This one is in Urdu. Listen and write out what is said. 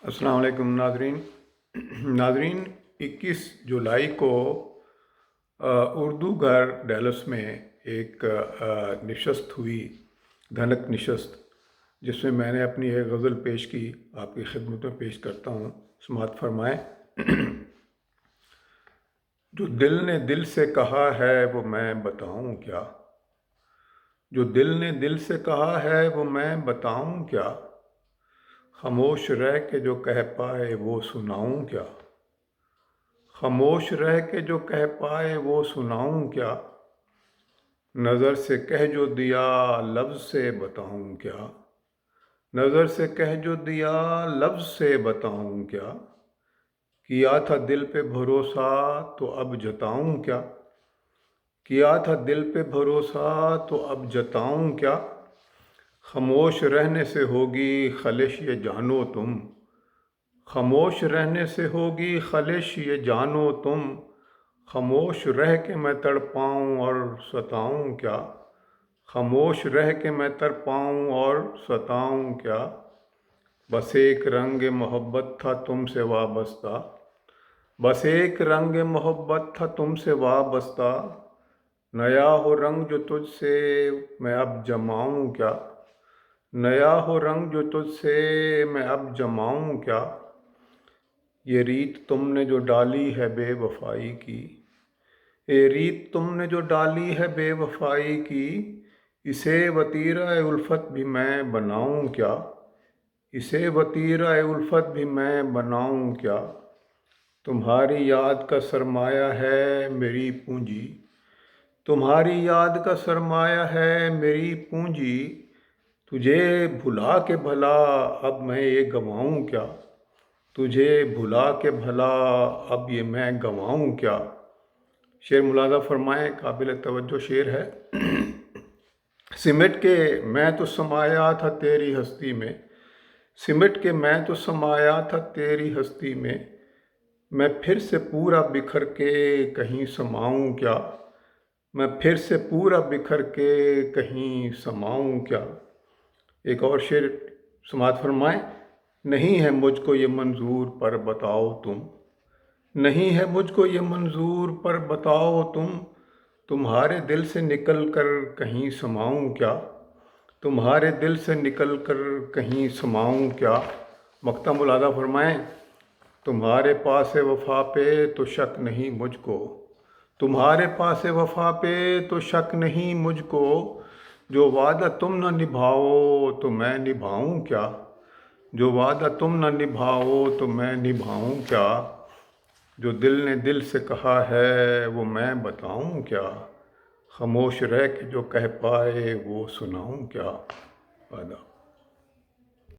السلام علیکم ناظرین 21 جولائی کو اردو گھر ڈیلس میں ایک نشست ہوئی، دھنک نشست، جس میں میں نے اپنی ایک غزل پیش کی، آپ کی خدمت میں پیش کرتا ہوں، سماعت فرمائیں۔ جو دل نے دل سے کہا ہے وہ میں بتاؤں کیا، جو دل نے دل سے کہا ہے وہ میں بتاؤں کیا، خاموش رہ کے جو کہہ پائے وہ سناؤں کیا، خاموش رہ کے جو کہہ پائے وہ سناؤں کیا، نظر سے کہہ جو دیا لفظ سے بتاؤں کیا، نظر سے کہہ جو دیا لفظ سے بتاؤں کیا، کیا تھا دل پہ بھروسہ تو اب جتاؤں کیا، کیا تھا دل پہ بھروسہ تو اب جتاؤں کیا، خاموش رہنے سے ہوگی خلش یہ جانو تم، خاموش رہنے سے ہوگی خلش یہ جانو تم، خاموش رہ کے میں تڑپاؤں اور ستاؤں کیا، خاموش رہ کے میں تڑپاؤں اور ستاؤں کیا، بس ایک رنگ محبت تھا تم سے وابستہ، بس ایک رنگ محبت تھا تم سے وابستہ، نیا ہو رنگ جو تجھ سے میں اب جماؤں کیا، نیا ہو رنگ جو تجھ سے میں اب جماؤں کیا، یہ ریت تم نے جو ڈالی ہے بے وفائی کی، یہ ریت تم نے جو ڈالی ہے بے وفائی کی، اسے وتیرہ الفت بھی میں بناؤں کیا، اسے وتیرہ الفت بھی میں بناؤں کیا، تمہاری یاد کا سرمایہ ہے میری پونجی، تمہاری یاد کا سرمایہ ہے میری پونجی، تجھے بھلا کے بھلا اب میں یہ گنواؤں کیا، تجھے بھلا کے بھلا اب یہ میں گنواؤں کیا۔ شعر ملاحظہ فرمائیں، قابل توجہ شعر ہے۔ سمٹ کے میں تو سمایا تھا تیری ہستی میں، سمٹ کے میں تو سمایا تھا تیری ہستی میں پھر سے پورا بکھر کے کہیں سماؤں کیا، میں پھر سے پورا بکھر کے کہیں سماؤں کیا۔ ایک اور شعر سماعت فرمائیں۔ نہیں ہے مجھ کو یہ منظور پر بتاؤ تم، نہیں ہے مجھ کو یہ منظور پر بتاؤ تم، تمہارے دل سے نکل کر کہیں سماؤں کیا، تمہارے دل سے نکل کر کہیں سماؤں کیا۔ مقطع ملاحظہ فرمائیں۔ تمہارے پاس وفا پہ تو شک نہیں مجھ کو، تمہارے پاس وفا پہ تو شک نہیں مجھ کو، جو وعدہ تم نہ نبھاؤ تو میں نبھاؤں کیا، جو وعدہ تم نہ نبھاؤ تو میں نبھاؤں کیا، جو دل نے دل سے کہا ہے وہ میں بتاؤں کیا، خاموش رہ کے جو کہہ پائے وہ سناؤں کیا۔ آداب۔